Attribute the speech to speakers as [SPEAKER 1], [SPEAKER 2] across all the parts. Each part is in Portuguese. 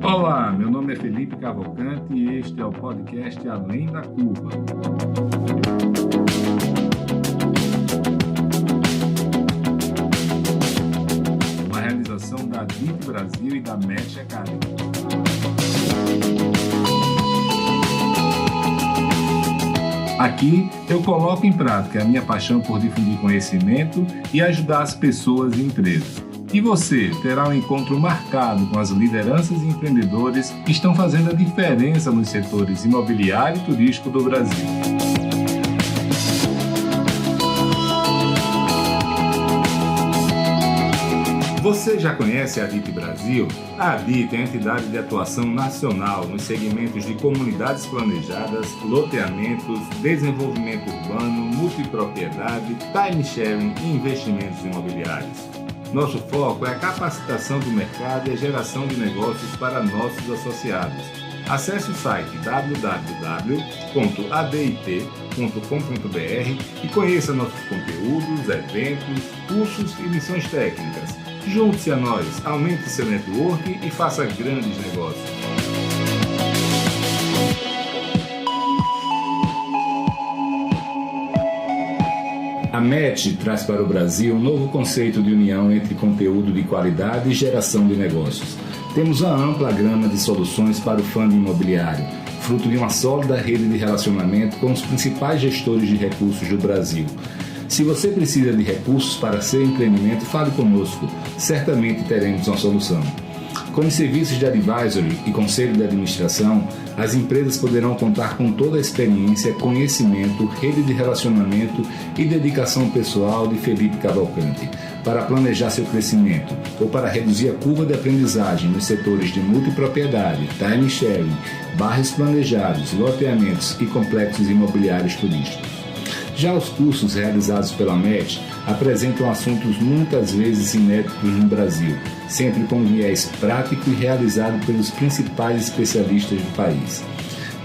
[SPEAKER 1] Olá, meu nome é Felipe Cavalcante e este é o podcast Além da Curva. Uma realização da DIT Brasil e da MET Academy. Aqui eu coloco em prática a minha paixão por difundir conhecimento e ajudar as pessoas e empresas. E você terá um encontro marcado com as lideranças e empreendedores que estão fazendo a diferença nos setores imobiliário e turístico do Brasil. Você já conhece a DIT Brasil? A DIT é a entidade de atuação nacional nos segmentos de comunidades planejadas, loteamentos, desenvolvimento urbano, multipropriedade, time sharing e investimentos imobiliários. Nosso foco é a capacitação do mercado e a geração de negócios para nossos associados. Acesse o site www.adit.com.br e conheça nossos conteúdos, eventos, cursos e missões técnicas. Junte-se a nós, aumente seu network e faça grandes negócios. A MET traz para o Brasil um novo conceito de união entre conteúdo de qualidade e geração de negócios. Temos uma ampla gama de soluções para o fundo imobiliário, fruto de uma sólida rede de relacionamento com os principais gestores de recursos do Brasil. Se você precisa de recursos para seu empreendimento, fale conosco. Certamente teremos uma solução. Com os serviços de advisory e conselho de administração, as empresas poderão contar com toda a experiência, conhecimento, rede de relacionamento e dedicação pessoal de Felipe Cavalcante para planejar seu crescimento ou para reduzir a curva de aprendizagem nos setores de multipropriedade, time sharing, bairros planejados, loteamentos e complexos imobiliários turísticos. Já os cursos realizados pela MET apresentam assuntos muitas vezes inéditos no Brasil, sempre com viés prático e realizado pelos principais especialistas do país.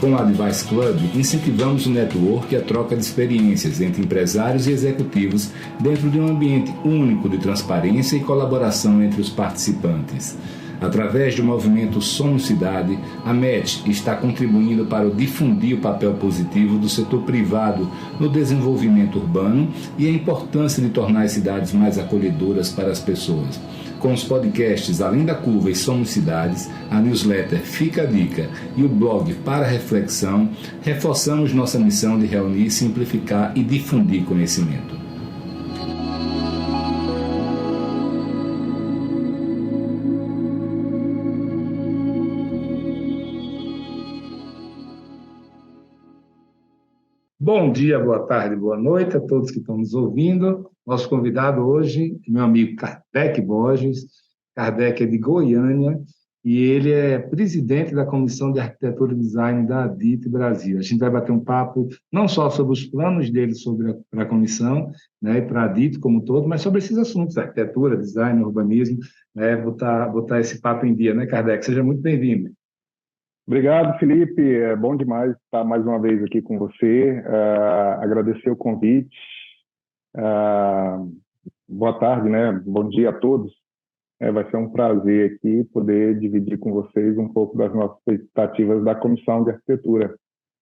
[SPEAKER 1] Com o Advice Club, incentivamos o network e a troca de experiências entre empresários e executivos dentro de um ambiente único de transparência e colaboração entre os participantes. Através do movimento Somos Cidade, a MET está contribuindo para difundir o papel positivo do setor privado no desenvolvimento urbano e a importância de tornar as cidades mais acolhedoras para as pessoas. Com os podcasts Além da Curva e Somos Cidades, a newsletter Fica a Dica e o blog Para Reflexão, reforçamos nossa missão de reunir, simplificar e difundir conhecimento. Bom dia, boa tarde, boa noite a todos que estão nos ouvindo. Nosso convidado hoje é meu amigo Kardec Borges. Kardec é de Goiânia e ele é presidente da Comissão de Arquitetura e Design da DIT Brasil. A gente vai bater um papo não só sobre os planos dele para a comissão, né, e para a DIT como um todo, mas sobre esses assuntos, arquitetura, design, urbanismo, né, botar esse papo em dia, né, Kardec? Seja muito bem-vindo.
[SPEAKER 2] Obrigado, Felipe. É bom demais estar mais uma vez aqui com você. Agradecer o convite. Boa tarde, né? Bom dia a todos. Vai ser um prazer aqui poder dividir com vocês um pouco das nossas expectativas da Comissão de Arquitetura.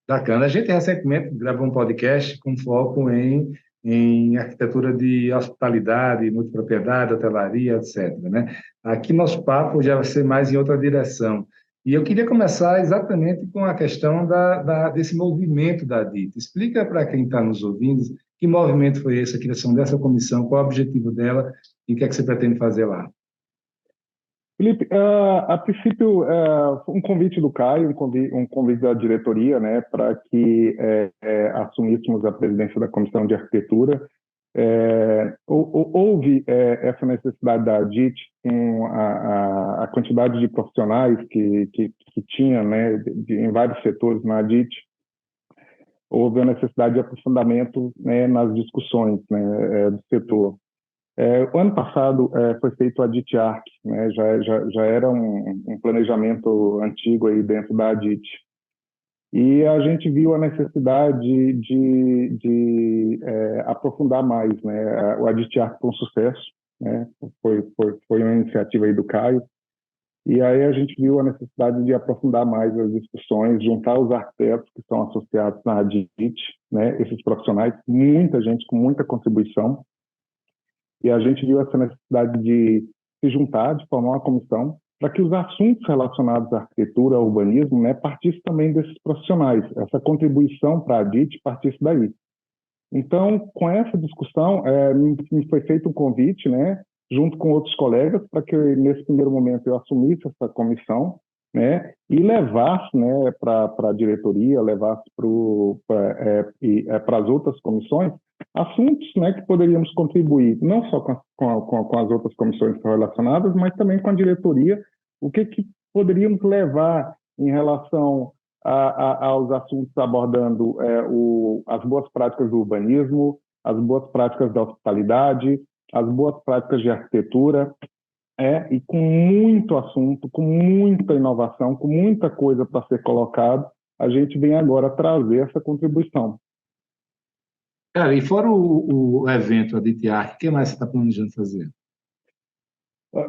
[SPEAKER 1] Bacana. A gente recentemente gravou um podcast com foco em arquitetura de hospitalidade, multipropriedade, hotelaria, etc., né? Aqui nosso papo já vai ser mais em outra direção. E eu queria começar exatamente com a questão desse movimento da DIT. Explica para quem está nos ouvindo que movimento foi esse, a criação dessa comissão, qual é o objetivo dela e o que é que você pretende fazer lá.
[SPEAKER 2] Felipe, a princípio, um convite do Caio, um convite da diretoria, né, para que assumíssemos a presidência da Comissão de Arquitetura. Houve essa necessidade da DIT com a quantidade de profissionais que tinha, né, em vários setores na DIT. Houve a necessidade de aprofundamento, né, nas discussões, né, do setor. O ano passado foi feito a DIT Arc, né, já era um planejamento antigo aí dentro da DIT. E a gente viu a necessidade de aprofundar mais, né? O Aditiar com sucesso, né? Foi uma iniciativa aí do Caio. E aí a gente viu a necessidade de aprofundar mais as discussões, juntar os arquitetos que estão associados na ADIT, né? Esses profissionais, muita gente com muita contribuição. E a gente viu essa necessidade de se juntar, de formar uma comissão, para que os assuntos relacionados à arquitetura, ao urbanismo, né, partissem também desses profissionais. Essa contribuição para a ADIT partisse daí. Então, com essa discussão, me foi feito um convite, né, junto com outros colegas, para que nesse primeiro momento eu assumisse essa comissão, né, e levasse, né, para a diretoria, levasse para as outras comissões assuntos, né, que poderíamos contribuir, não só com as outras comissões relacionadas, mas também com a diretoria, o que poderíamos levar em relação aos assuntos abordando as boas práticas do urbanismo, as boas práticas da hospitalidade, as boas práticas de arquitetura, e com muito assunto, com muita inovação, com muita coisa para ser colocado, a gente vem agora trazer essa contribuição.
[SPEAKER 1] Cara, e fora o evento, a DITIARC, o que mais você está planejando fazer?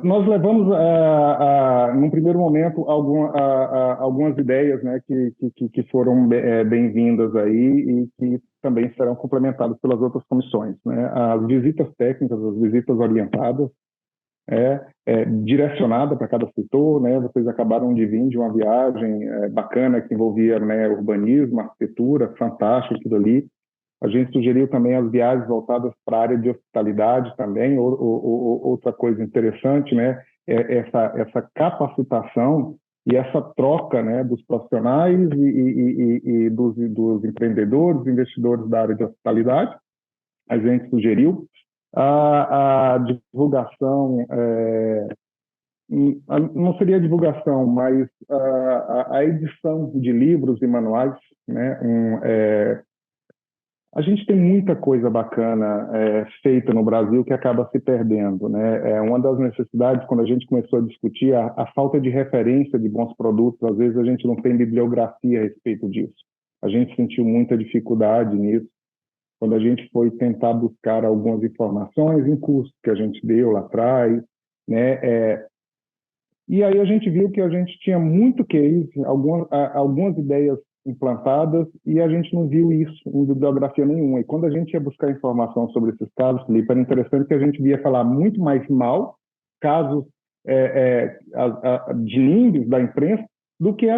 [SPEAKER 2] Nós levamos, num primeiro momento, algumas ideias, né, que foram bem-vindas aí e que também serão complementadas pelas outras comissões, né? As visitas técnicas, as visitas orientadas, direcionada para cada setor, né? Vocês acabaram de vir de uma viagem bacana que envolvia, né, urbanismo, arquitetura, fantástico aquilo ali. A gente sugeriu também as viagens voltadas para a área de hospitalidade também. Outra coisa interessante, né, essa capacitação e essa troca, né, dos profissionais e dos empreendedores, investidores da área de hospitalidade. A gente sugeriu a divulgação, não seria divulgação, mas a edição de livros e manuais, né, a gente tem muita coisa bacana feita no Brasil que acaba se perdendo, né? Uma das necessidades, quando a gente começou a discutir, a falta de referência de bons produtos, às vezes a gente não tem bibliografia a respeito disso. A gente sentiu muita dificuldade nisso, quando a gente foi tentar buscar algumas informações em cursos que a gente deu lá atrás, né? E aí a gente viu que a gente tinha muito case, algumas ideias implantadas, e a gente não viu isso em bibliografia nenhuma. E quando a gente ia buscar informação sobre esses casos, Felipe, era interessante que a gente via falar muito mais mal, casos de níveis da imprensa, do que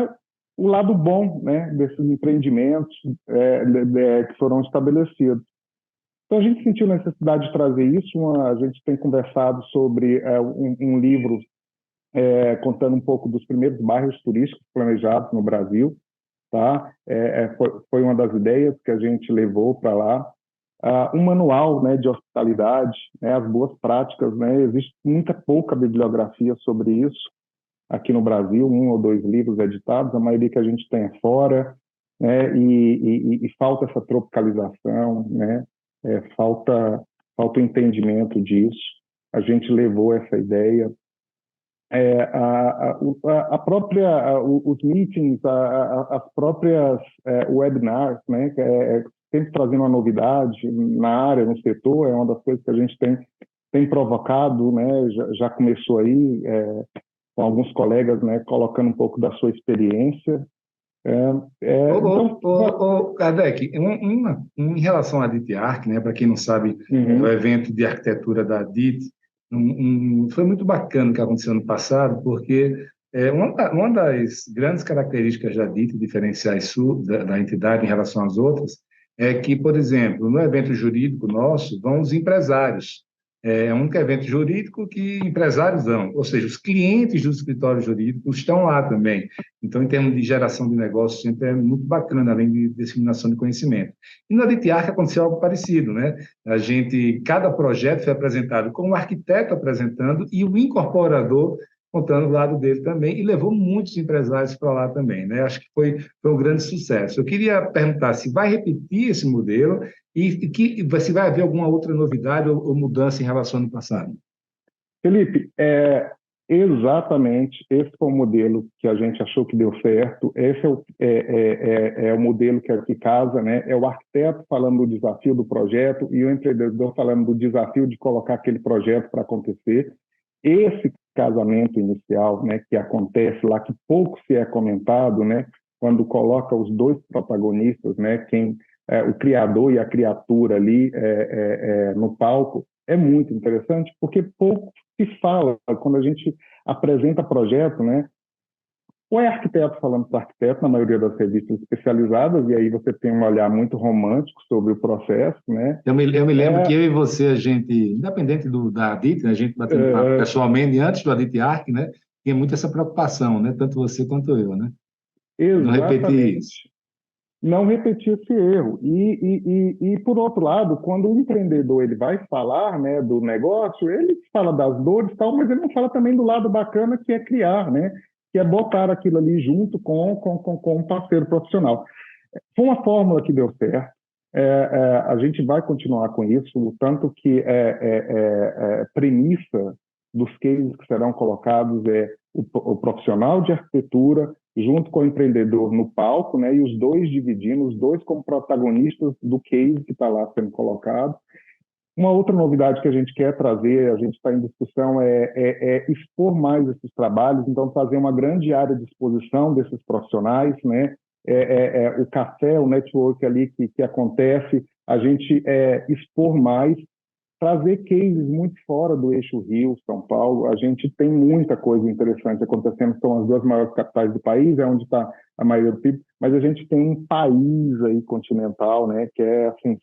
[SPEAKER 2] o lado bom, né, desses empreendimentos que foram estabelecidos. Então, a gente sentiu necessidade de trazer isso. A gente tem conversado sobre um livro contando um pouco dos primeiros bairros turísticos planejados no Brasil. Tá? Foi uma das ideias que a gente levou para lá. Um manual, né, de hospitalidade, né, as boas práticas, né? Existe muita pouca bibliografia sobre isso aqui no Brasil, 1 ou 2 livros editados, a maioria que a gente tem é fora, né? E falta essa tropicalização, né? Falta o entendimento disso. A gente levou essa ideia. Os meetings, as próprias webinars, né, sempre trazendo uma novidade na área, no setor, é uma das coisas que a gente tem provocado, né, já começou aí com alguns colegas, né, colocando um pouco da sua experiência.
[SPEAKER 1] Kardec, em relação à DITIARC, né, para quem não sabe, o evento de arquitetura da DIT, foi muito bacana o que aconteceu no passado, porque uma das grandes características da DIT, diferenciais da entidade em relação às outras, é que, por exemplo, no evento jurídico nosso, vão os empresários. É um único evento jurídico que empresários vão, ou seja, os clientes dos escritórios jurídicos estão lá também. Então, em termos de geração de negócios, sempre é muito bacana, além de disseminação de conhecimento. E na DITIARC aconteceu algo parecido, né? Cada projeto foi apresentado com o arquiteto apresentando e o incorporador contando do lado dele também, e levou muitos empresários para lá também, né? Acho que foi um grande sucesso. Eu queria perguntar se vai repetir esse modelo e se vai haver alguma outra novidade ou mudança em relação ao ano passado.
[SPEAKER 2] Felipe, Exatamente, esse foi o modelo que a gente achou que deu certo, esse é o modelo que casa, né? É o arquiteto falando do desafio do projeto e o empreendedor falando do desafio de colocar aquele projeto para acontecer. Esse casamento inicial, né, que acontece lá, que pouco se é comentado, né, quando coloca os dois protagonistas, né, o criador e a criatura ali no palco, é muito interessante, porque pouco se fala quando a gente apresenta projeto, né? Ou é arquiteto falando para arquiteto, na maioria das revistas especializadas, e aí você tem um olhar muito romântico sobre o processo, né?
[SPEAKER 1] Eu me lembro que eu e você, a gente, independente da ADIT, né, a gente batendo papo
[SPEAKER 2] É,
[SPEAKER 1] pessoalmente, antes do ADIT Arc, né, tinha muito essa preocupação, né, tanto você quanto eu, né, de não repetir isso.
[SPEAKER 2] exatamente. Não repetir esse erro. Por outro lado, quando o empreendedor ele vai falar, né, do negócio, ele fala das dores e tal, mas ele não fala também do lado bacana que é criar, né, que é botar aquilo ali junto com um parceiro profissional. Foi uma fórmula que deu certo. A gente vai continuar com isso, o tanto que premissa dos cases que serão colocados é o profissional de arquitetura junto com o empreendedor no palco, né, e os dois dividindo, os dois como protagonistas do case que está lá sendo colocado. Uma outra novidade que a gente quer trazer, a gente está em discussão, expor mais esses trabalhos, então fazer uma grande área de exposição desses profissionais, né? O café, o network ali que acontece, a gente expor mais, trazer cases muito fora do eixo Rio, São Paulo. A gente tem muita coisa interessante acontecendo, são as duas maiores capitais do país, é onde está a maioria do PIB, mas a gente tem um país aí continental, né? Que é assim,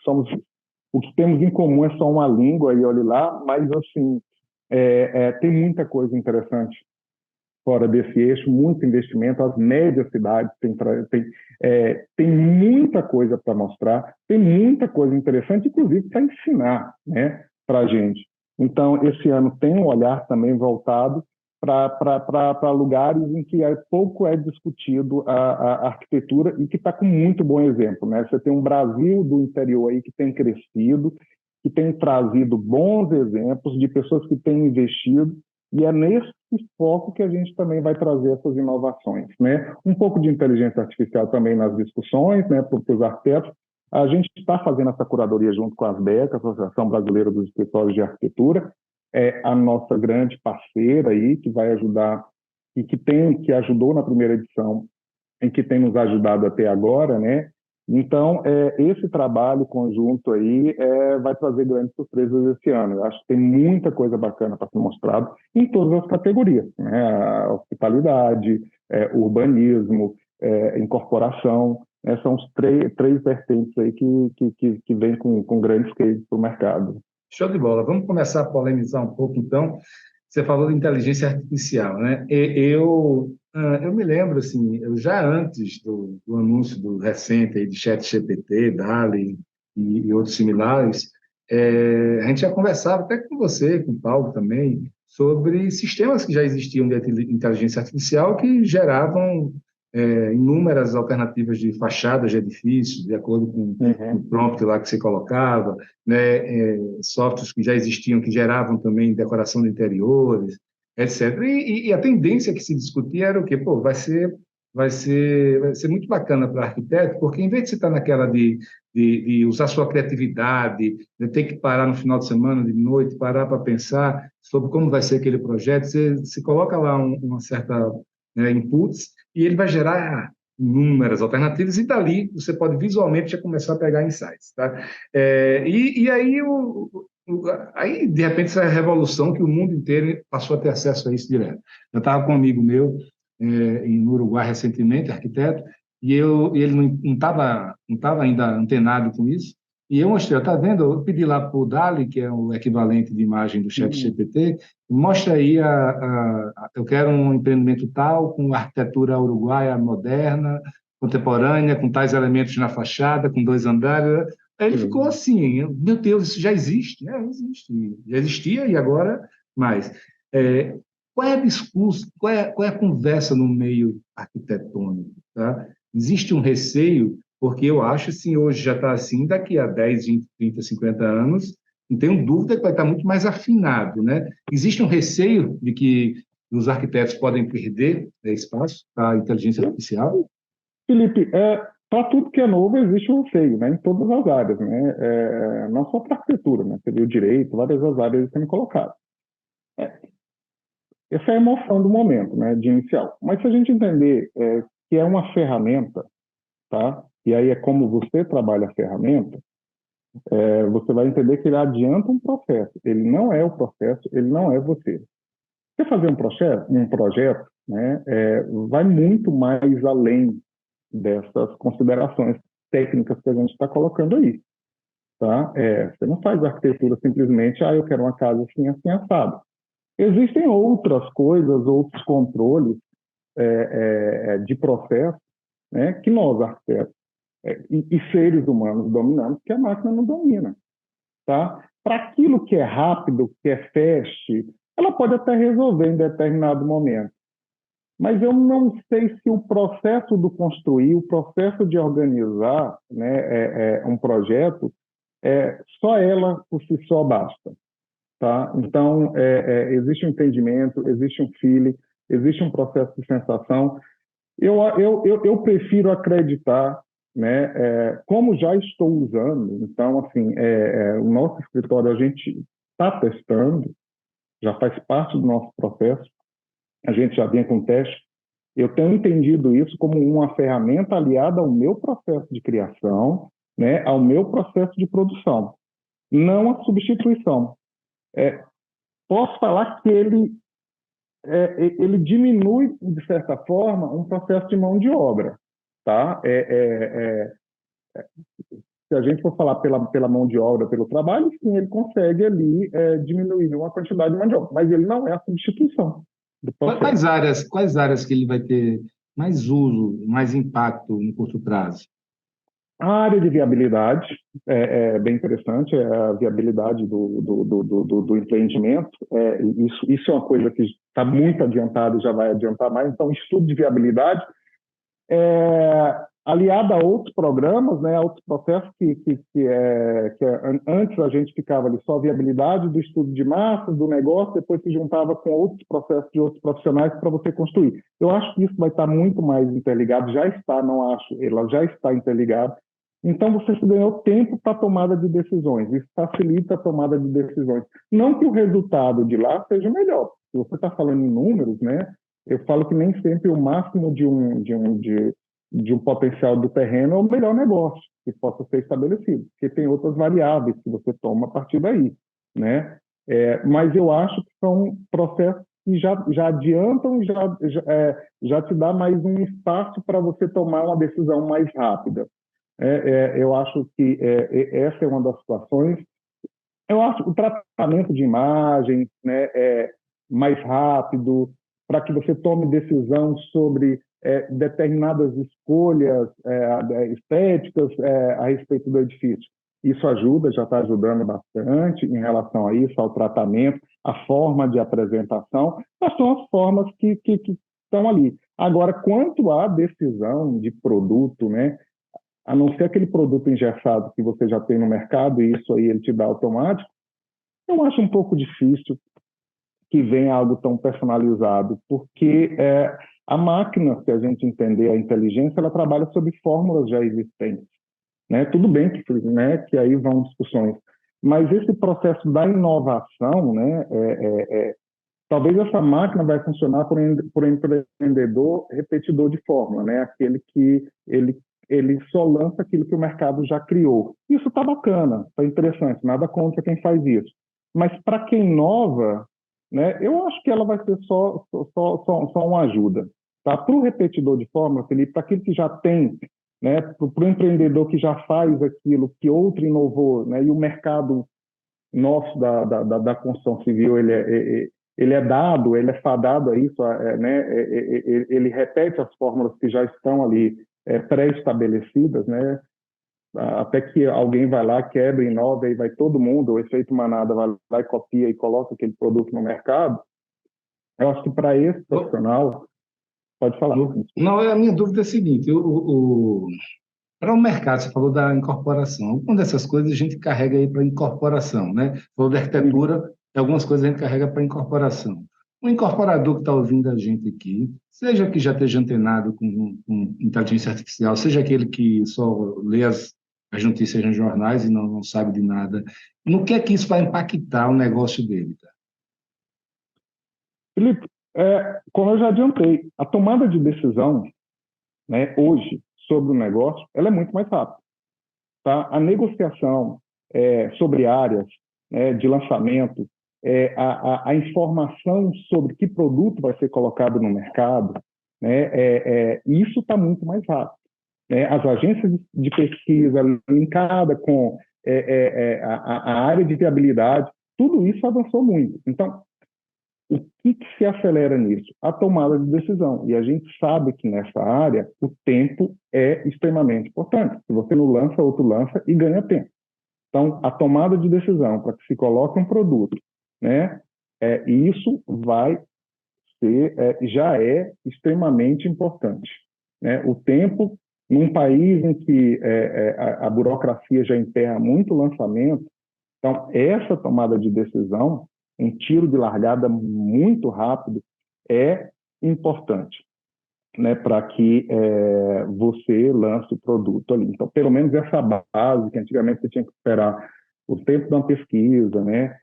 [SPEAKER 2] o que temos em comum é só uma língua, e olhe lá, mas assim, tem muita coisa interessante fora desse eixo, muito investimento, as médias cidades tem muita coisa para mostrar, tem muita coisa interessante, inclusive para ensinar, né, para a gente. Então, esse ano tem um olhar também voltado para lugares em que pouco é discutido a arquitetura e que está com muito bom exemplo, né? Você tem um Brasil do interior aí que tem crescido, que tem trazido bons exemplos de pessoas que têm investido, e é nesse foco que a gente também vai trazer essas inovações, né? Um pouco de inteligência artificial também nas discussões, né, para os arquitetos. A gente está fazendo essa curadoria junto com a ASBEC, a Associação Brasileira dos Escritórios de Arquitetura, é a nossa grande parceira aí, que vai ajudar e que ajudou na primeira edição e que tem nos ajudado até agora, né? Então, esse trabalho conjunto aí vai trazer grandes surpresas esse ano. Eu acho que tem muita coisa bacana para ser mostrado em todas as categorias, né? A hospitalidade, urbanismo, incorporação, né? São os três vertentes aí que vêm com grandes cases para o mercado.
[SPEAKER 1] Show de bola. Vamos começar a polemizar um pouco, então. Você falou de inteligência artificial, né? Eu me lembro, assim, eu já antes do anúncio do recente aí de ChatGPT, DALL-E e outros similares, a gente já conversava até com você, com o Paulo também, sobre sistemas que já existiam de inteligência artificial que geravam inúmeras alternativas de fachadas de edifícios, de acordo com o prompt lá que você colocava, né, softwares que já existiam, que geravam também decoração de interiores, etc. E a tendência que se discutia era o quê? Pô, vai ser muito bacana para arquiteto, porque em vez de você estar naquela de usar sua criatividade, de ter que parar no final de semana, de noite, parar para pensar sobre como vai ser aquele projeto, você coloca lá uma certa inputs, e ele vai gerar inúmeras alternativas, e dali você pode visualmente já começar a pegar insights. Tá? Aí, de repente, essa revolução que o mundo inteiro passou a ter acesso a isso direto. Eu estava com um amigo meu no Uruguai recentemente, arquiteto, e ele não estava ainda antenado com isso, e eu mostrei, está vendo? Eu pedi lá para o DALL-E, que é o equivalente de imagem do ChatGPT, mostra aí, eu quero um empreendimento tal, com arquitetura uruguaia moderna, contemporânea, com tais elementos na fachada, com 2 andares. Aí ele ficou assim, meu Deus, isso já existe? Existe. Já existia e agora mais. Qual é o discurso, qual é a conversa no meio arquitetônico? Tá? Existe um receio, porque eu acho assim, hoje já está assim, daqui a 10, 20, 30, 50 anos, não tenho dúvida que vai estar muito mais afinado. Né? Existe um receio de que os arquitetos podem perder espaço para a inteligência artificial?
[SPEAKER 2] Felipe, para tudo que é novo existe um receio, né, em todas as áreas, né, não só para arquitetura, né, seria o direito, várias das áreas sendo colocadas. Essa é a emoção do momento, né, de inicial. Mas se a gente entender que é uma ferramenta, tá? E aí é como você trabalha a ferramenta, você vai entender que ele adianta um processo. Ele não é o processo, ele não é você. Você fazer um projeto, né, vai muito mais além dessas considerações técnicas que a gente está colocando aí. Tá? Você não faz arquitetura simplesmente, eu quero uma casa assim, assim, assado. Existem outras coisas, outros controles de processo, né, que nós, arquitetos, e seres humanos dominamos, que a máquina não domina. Tá? Para aquilo que é rápido, que é fast, ela pode até resolver em determinado momento. Mas eu não sei se o processo do construir, o processo de organizar, né, um projeto, só ela por si só basta. Tá? Então, existe um entendimento, existe um feeling, existe um processo de sensação. Eu prefiro acreditar, né, como já estou usando. Então, assim, o nosso escritório a gente está testando, já faz parte do nosso processo, a gente já vinha com teste. Eu tenho entendido isso como uma ferramenta aliada ao meu processo de criação, né, ao meu processo de produção, não a substituição. Posso falar que ele diminui, de certa forma, um processo de mão de obra. Tá? Se a gente for falar pela mão de obra, pelo trabalho, sim, ele consegue ali diminuir uma quantidade de mão de obra, mas ele não é a substituição do processo.
[SPEAKER 1] Quais áreas que ele vai ter mais uso, mais impacto no curto prazo?
[SPEAKER 2] A área de viabilidade é bem interessante, a viabilidade do empreendimento. Isso é uma coisa que está muito adiantada e já vai adiantar mais. Então, estudo de viabilidade, aliado a outros programas, né, a outros processos antes a gente ficava ali só a viabilidade do estudo de massas, do negócio, depois se juntava com outros processos de outros profissionais para você construir. Eu acho que isso vai estar muito mais interligado, já está, não acho, ela já está interligada. Então, você se ganhou tempo para a tomada de decisões. Isso facilita a tomada de decisões. Não que o resultado de lá seja melhor. Se você está falando em números, né, eu falo que nem sempre o máximo de um potencial do terreno é o melhor negócio que possa ser estabelecido, porque tem outras variáveis que você toma a partir daí. Né? Mas eu acho que são processos que já adiantam e já te dá mais um espaço para você tomar uma decisão mais rápida. Eu acho que essa é uma das situações. Eu acho o tratamento de imagem, né, mais rápido, para que você tome decisão sobre determinadas escolhas estéticas a respeito do edifício. Isso ajuda, já está ajudando bastante em relação a isso, ao tratamento, a forma de apresentação, mas são as formas que estão ali. Agora, quanto à decisão de produto, né, a não ser aquele produto engessado que você já tem no mercado, e isso aí ele te dá automático, eu acho um pouco difícil que venha algo tão personalizado, porque a máquina, se a gente entender a inteligência, ela trabalha sobre fórmulas já existentes. Né? Tudo bem que aí vão discussões, mas esse processo da inovação, né, talvez essa máquina vai funcionar por um empreendedor repetidor de fórmula, né? Aquele que ele só lança aquilo que o mercado já criou. Isso está bacana, está interessante, nada contra quem faz isso. Mas para quem inova, né, eu acho que ela vai ser só uma ajuda. Tá? Para o repetidor de fórmula, Felipe, para aquele que já tem, né, para o empreendedor que já faz aquilo que outro inovou, né, e o mercado nosso da construção civil, ele é dado, ele é fadado a isso, né, ele repete as fórmulas que já estão ali pré-estabelecidas, né? Até que alguém vai lá, quebra, inova e vai todo mundo, o efeito manada vai lá e copia e coloca aquele produto no mercado. Eu acho que para esse profissional, pode falar.
[SPEAKER 1] Não, a minha dúvida é a seguinte, para o mercado, você falou da incorporação, algumas dessas coisas a gente carrega aí para incorporação, né? Falou da arquitetura, algumas coisas a gente carrega para incorporação. O incorporador que está ouvindo a gente aqui, seja que já esteja antenado com inteligência artificial, seja aquele que só lê as notícias nos jornais e não sabe de nada, no que é que isso vai impactar o negócio dele? Tá?
[SPEAKER 2] Felipe, como eu já adiantei, a tomada de decisão, né, hoje sobre o negócio, ela é muito mais rápida. Tá? A negociação sobre áreas, né, de lançamento, a informação sobre que produto vai ser colocado no mercado, né, isso está muito mais rápido. Né? As agências de pesquisa linkada com a área de viabilidade, tudo isso avançou muito. Então, o que se acelera nisso? A tomada de decisão. E a gente sabe que nessa área o tempo é extremamente importante. Se você não lança, outro lança e ganha tempo. Então, a tomada de decisão para que se coloque um produto, né, isso vai ser, já é extremamente importante. Né? O tempo, num país em que a burocracia já emperra muito o lançamento, então, essa tomada de decisão, um tiro de largada muito rápido, é importante, né, para que você lance o produto ali. Então, pelo menos essa base, que antigamente você tinha que esperar o tempo de uma pesquisa, né,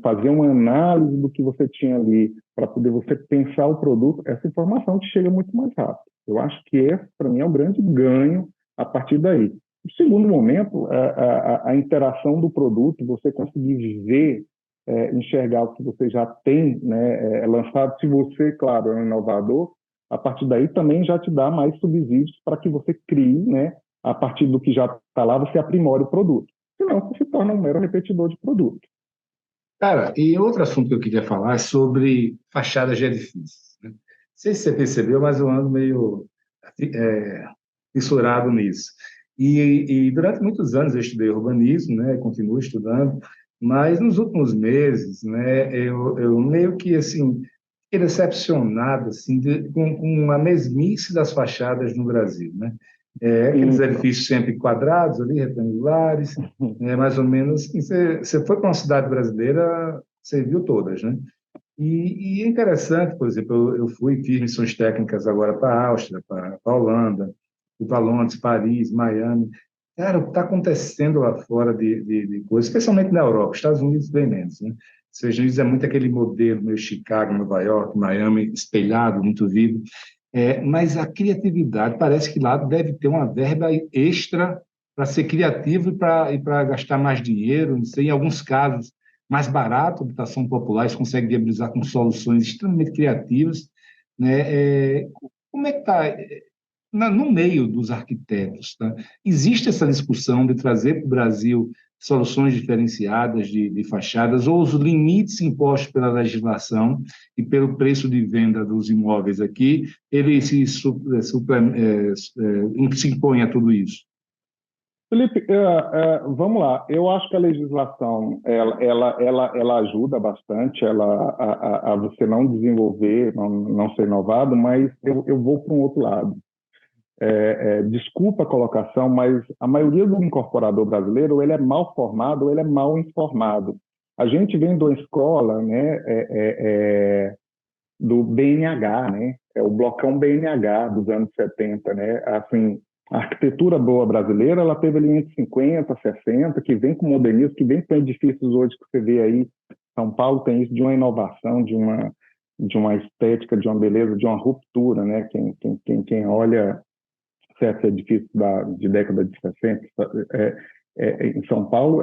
[SPEAKER 2] fazer uma análise do que você tinha ali, para poder você pensar o produto, essa informação te chega muito mais rápido. Eu acho que esse, para mim, é um grande ganho a partir daí. O segundo momento, a interação do produto, você conseguir ver, enxergar o que você já tem, né, lançado. Se você, claro, é um inovador, a partir daí também já te dá mais subsídios para que você crie, né, a partir do que já está lá, você aprimore o produto. Senão, você se torna um mero repetidor de produto.
[SPEAKER 1] Cara, e outro assunto que eu queria falar é sobre fachadas de edifícios. Né? Não sei se você percebeu, mas eu ando meio é, fissurado nisso. E durante muitos anos eu estudei urbanismo, né, continuo estudando, mas nos últimos meses, né, eu meio que assim fiquei decepcionado assim com a mesmice das fachadas no Brasil, né? Aqueles edifícios sempre quadrados ali, retangulares, mais ou menos. Assim, você foi para uma cidade brasileira, você viu todas, né? E é interessante, por exemplo, eu fui, fiz missões técnicas agora para a Áustria, para a Holanda, fui para Londres, Paris, Miami. Cara, o que está acontecendo lá fora de coisas, especialmente na Europa, Estados Unidos bem menos, né? Estados Unidos é muito aquele modelo meio Chicago, Nova York, Miami, espelhado, muito vivo. Mas a criatividade parece que lá deve ter uma verba extra para ser criativo e para gastar mais dinheiro, não sei, em alguns casos mais barato, habitação popular, eles conseguem viabilizar com soluções extremamente criativas. Né? Como é que está no meio dos arquitetos? Tá? Existe essa discussão de trazer para o Brasil soluções diferenciadas de fachadas ou os limites impostos pela legislação e pelo preço de venda dos imóveis aqui, ele se impõe a tudo isso?
[SPEAKER 2] Felipe, vamos lá. Eu acho que a legislação ela ajuda bastante a você não desenvolver, não ser inovado, mas eu vou para um outro lado. Desculpa a colocação, mas a maioria do incorporador brasileiro ele é mal formado ou ele é mal informado. A gente vem de uma escola, né, do BNH, né, é o blocão BNH dos anos 70, né, assim, a arquitetura boa brasileira, ela teve ali entre 50, 60, que vem com modernismo, que vem com edifícios hoje que você vê aí. São Paulo tem isso de uma inovação, de uma estética, de uma beleza, de uma ruptura, né? Quem olha certos edifícios de década de 60, em São Paulo,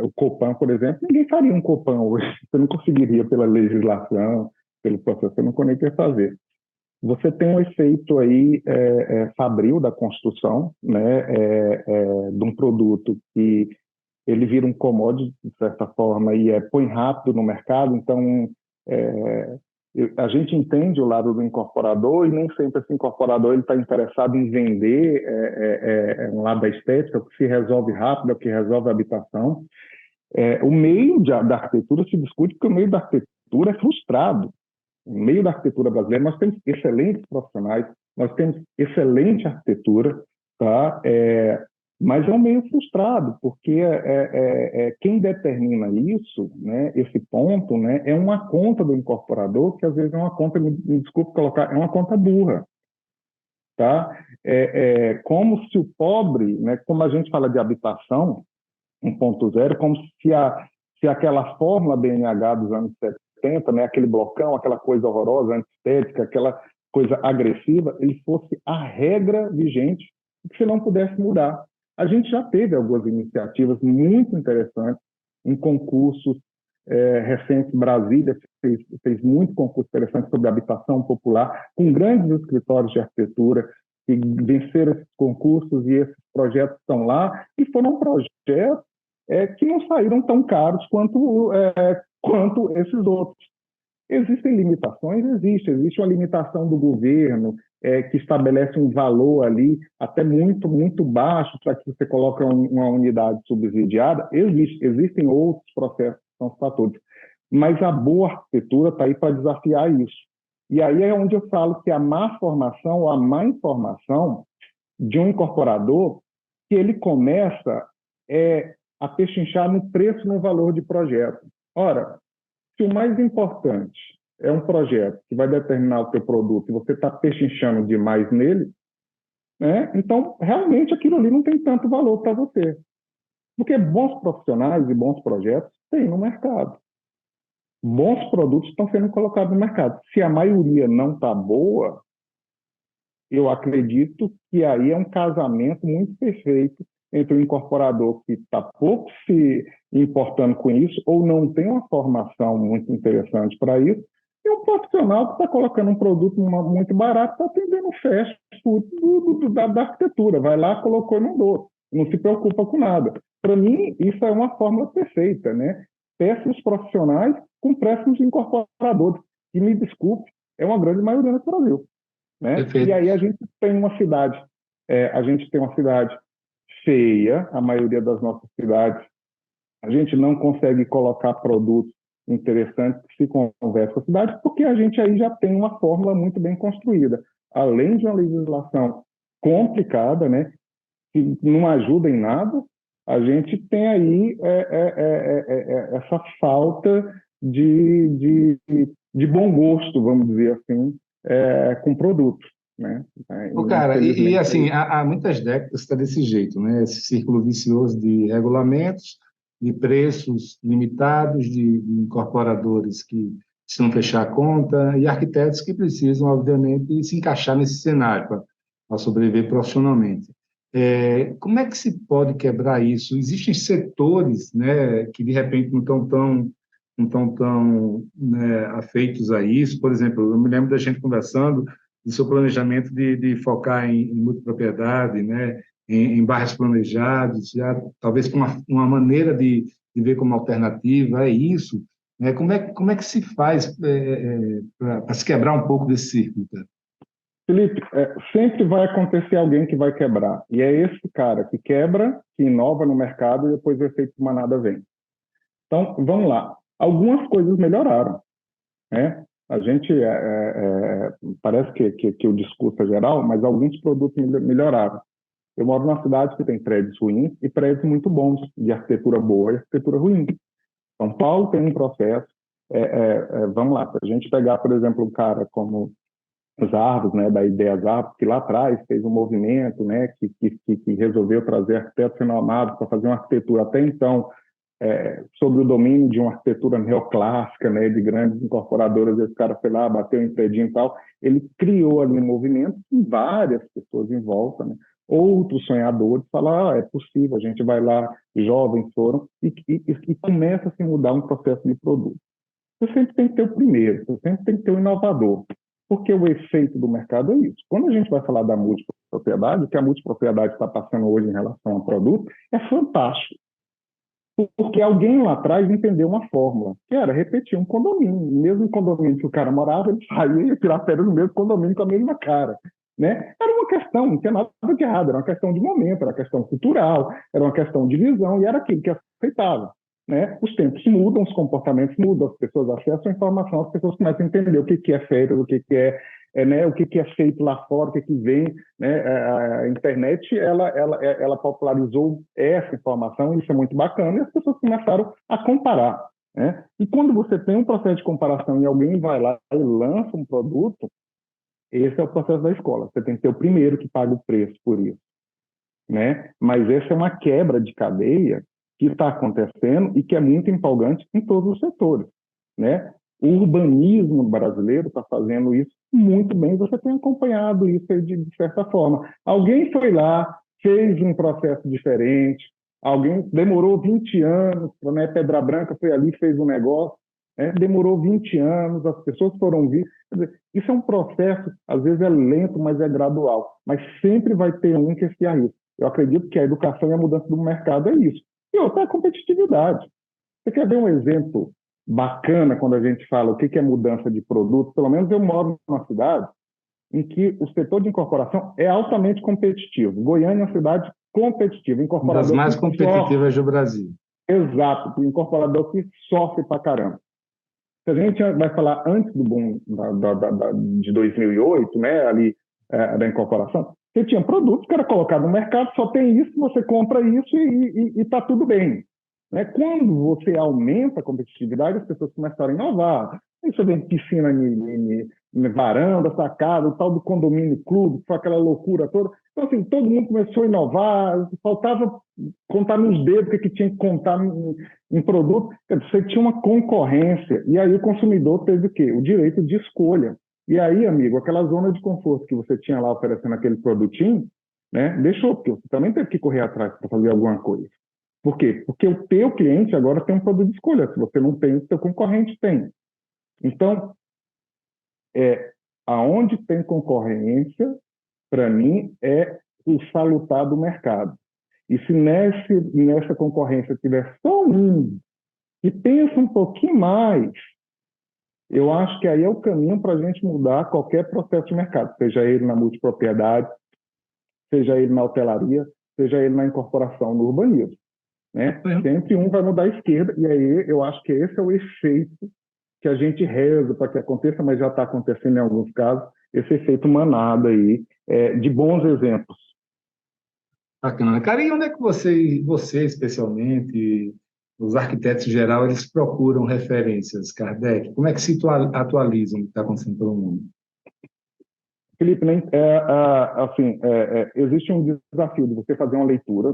[SPEAKER 2] o Copan, por exemplo, ninguém faria um Copan hoje. Você não conseguiria pela legislação, pelo processo, você não conseguiria fazer. Você tem um efeito aí fabril da construção, né, de um produto que ele vira um commodity, de certa forma, e põe rápido no mercado. Então, a gente entende o lado do incorporador e nem sempre esse incorporador está interessado em vender um lado da estética, o que se resolve rápido, o que resolve a habitação. O meio da arquitetura se discute porque o meio da arquitetura é frustrado. No meio da arquitetura brasileira, nós temos excelentes profissionais, nós temos excelente arquitetura, tá? Mas é um meio frustrado, porque quem determina isso, né, esse ponto, né, é uma conta do incorporador, que às vezes é uma conta, me desculpe colocar, é uma conta burra. Tá? Como se o pobre, né, como a gente fala de habitação 1.0, como se aquela fórmula BNH dos anos 70, né, aquele blocão, aquela coisa horrorosa, antiestética, aquela coisa agressiva, ele fosse a regra vigente que se não pudesse mudar. A gente já teve algumas iniciativas muito interessantes em concursos recentes. Brasília fez muito concurso interessante sobre habitação popular, com grandes escritórios de arquitetura que venceram esses concursos, e esses projetos estão lá, e foram projetos que não saíram tão caros quanto esses outros. Existem limitações? Existe uma limitação do governo que estabelece um valor ali até muito, muito baixo para que você coloque uma unidade subsidiada. Existem outros processos que são fatores, mas a boa arquitetura está aí para desafiar isso. E aí é onde eu falo que a má formação ou a má informação de um incorporador, que ele começa a pechinchar no preço, no valor de projeto. Ora, se o mais importante é um projeto que vai determinar o teu produto e você está pechinchando demais nele, né, então realmente aquilo ali não tem tanto valor para você. Porque bons profissionais e bons projetos tem no mercado. Bons produtos estão sendo colocados no mercado. Se a maioria não está boa, eu acredito que aí é um casamento muito perfeito entre o incorporador que está pouco se importando com isso ou não tem uma formação muito interessante para isso, e um profissional que está colocando um produto muito barato, está atendendo o fast food da arquitetura. Vai lá, colocou e mandou. Não se preocupa com nada. Para mim, isso é uma fórmula perfeita, né? Péssimos profissionais com péssimos incorporadores. E me desculpe, é uma grande maioria no Brasil. Né? E aí a gente tem uma cidade feia, a maioria das nossas cidades. A gente não consegue colocar produtos interessantes que se conversam com a cidade, porque a gente aí já tem uma fórmula muito bem construída. Além de uma legislação complicada, né, que não ajuda em nada, a gente tem aí essa falta de bom gosto, vamos dizer assim, com produtos. Né?
[SPEAKER 1] Cara, e assim, há muitas décadas está desse jeito, né? Esse círculo vicioso de regulamentos, de preços limitados, de incorporadores que precisam fechar a conta e arquitetos que precisam, obviamente, se encaixar nesse cenário para sobreviver profissionalmente. Como é que se pode quebrar isso? Existem setores, né, que de repente não estão tão né, afeitos a isso. Por exemplo, eu me lembro da gente conversando do seu planejamento de focar em multipropriedade, né, em bairros planejados, já, talvez com uma maneira de ver como alternativa, é isso. Né? Como é que se faz para se quebrar um pouco desse círculo? Cara?
[SPEAKER 2] Felipe, sempre vai acontecer alguém que vai quebrar. E é esse cara que quebra, que inova no mercado e depois o efeito manada vem. Então, vamos lá. Algumas coisas melhoraram. Né? A gente parece que o discurso é geral, mas alguns produtos melhoraram. Eu moro numa cidade que tem prédios ruins e prédios muito bons, de arquitetura boa e arquitetura ruim. São Paulo tem um processo. Vamos lá, para a gente pegar, por exemplo, um cara como os Árvores, né, da Ideias Árvores, que lá atrás fez um movimento, né, que resolveu trazer arquitetos renomados para fazer uma arquitetura até então sobre o domínio de uma arquitetura neoclássica, né, de grandes incorporadoras. Esse cara foi lá, bateu em predinho e tal. Ele criou ali um movimento com várias pessoas em volta, né? Outros sonhadores falaram, é possível, a gente vai lá, jovens foram, e começa a se mudar um processo de produto. Você sempre tem que ter o primeiro, você sempre tem que ter o inovador, porque o efeito do mercado é isso. Quando a gente vai falar da multipropriedade, o que a multipropriedade está passando hoje em relação ao produto é fantástico. Porque alguém lá atrás entendeu uma fórmula, que era repetir um condomínio. O mesmo condomínio que o cara morava, ele saía e ia tirar férias no mesmo condomínio com a mesma cara. Né? Era uma questão, não tinha nada de errado, era uma questão de momento, era uma questão cultural, era uma questão de visão, e era aquilo que aceitava. Né? Os tempos mudam, os comportamentos mudam, as pessoas acessam a informação, as pessoas começam a entender o que é férias, o que né, o que é feito lá fora, o que vem, né? A internet ela popularizou essa informação, isso é muito bacana, e as pessoas começaram a comparar, né? E quando você tem um processo de comparação e alguém vai lá e lança um produto, esse é o processo da escola. Você tem que ser o primeiro que paga o preço por isso, né? Mas essa é uma quebra de cadeia que está acontecendo e que é muito empolgante em todos os setores, né? O urbanismo brasileiro está fazendo isso muito bem. Você tem acompanhado isso aí de certa forma. Alguém foi lá, fez um processo diferente, alguém demorou 20 anos, né? Pedra Branca foi ali, fez um negócio, né? Demorou 20 anos, as pessoas foram vir. Isso é um processo, às vezes é lento, mas é gradual. Mas sempre vai ter um que se arrisca. Eu acredito que a educação e a mudança do mercado é isso. E outra é a competitividade. Você quer ver um exemplo bacana quando a gente fala o que é mudança de produto? Pelo menos eu moro numa cidade em que o setor de incorporação é altamente competitivo. Goiânia é uma cidade competitiva.
[SPEAKER 1] Uma das
[SPEAKER 2] Incorporador
[SPEAKER 1] mais
[SPEAKER 2] que sofre.
[SPEAKER 1] competitivas do Brasil.
[SPEAKER 2] Exato, o incorporador que sofre pra caramba. Se a gente vai falar antes do boom de 2008, né, ali da incorporação, você tinha produtos que era colocado no mercado, só tem isso, você compra isso e está tudo bem. Né? Quando você aumenta a competitividade, as pessoas começaram a inovar. Aí você vem piscina em varanda, sacada, o tal do condomínio clube, foi aquela loucura toda. Então, assim, todo mundo começou a inovar, faltava contar nos dedos o que tinha que contar em produto. Você tinha uma concorrência, e aí o consumidor teve o quê? O direito de escolha. E aí, amigo, aquela zona de conforto que você tinha lá oferecendo aquele produtinho, né, deixou, porque você também teve que correr atrás para fazer alguma coisa. Por quê? Porque o teu cliente agora tem um produto de escolha. Se você não tem, o teu concorrente tem. Então, aonde tem concorrência, para mim, é o salutar do mercado. E se nessa concorrência tiver só um que pensa um pouquinho mais, eu acho que aí é o caminho para a gente mudar qualquer processo de mercado, seja ele na multipropriedade, seja ele na hotelaria, seja ele na incorporação, no urbanismo. Né? Sempre um vai mudar à esquerda, e aí eu acho que esse é o efeito que a gente reza para que aconteça, mas já está acontecendo em alguns casos, esse efeito manada aí, de bons exemplos.
[SPEAKER 1] Bacana. Cara, e onde é que você especialmente, os arquitetos em geral, eles procuram referências, Kardec? Como é que se atualizam o que está acontecendo pelo mundo?
[SPEAKER 2] Felipe, assim, existe um desafio de você fazer uma leitura,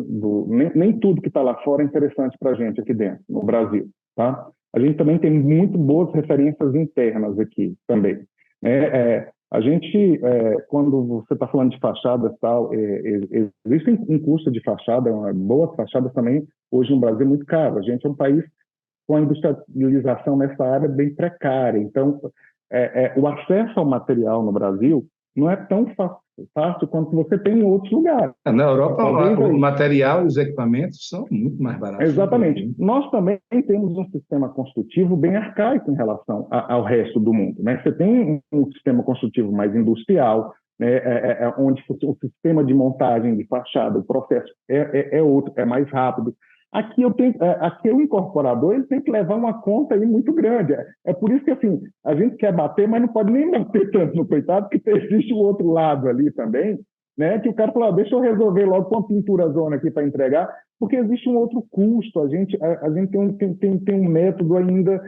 [SPEAKER 2] nem tudo que está lá fora é interessante para a gente aqui dentro, no Brasil. Tá? A gente também tem muito boas referências internas aqui também. A gente, quando você está falando de fachadas, tal, existe um custo de fachada, boas fachadas também, hoje no Brasil, é muito caro. A gente é um país com a industrialização nessa área bem precária. Então, o acesso ao material no Brasil não é tão fácil quanto você tem em outros lugares.
[SPEAKER 1] Na Europa, o material e os equipamentos são muito mais baratos.
[SPEAKER 2] Exatamente. Nós também temos um sistema construtivo bem arcaico em relação ao resto do mundo. Né? Você tem um sistema construtivo mais industrial, né? Onde o sistema de montagem de fachada, o processo é outro, é mais rápido. Aqui o incorporador ele tem que levar uma conta aí muito grande. É por isso que assim, a gente quer bater, mas não pode nem bater tanto no coitado, porque existe o outro lado ali também, né? Que o cara fala, deixa eu resolver logo com a pintura zona aqui para entregar, porque existe um outro custo. A gente tem um método ainda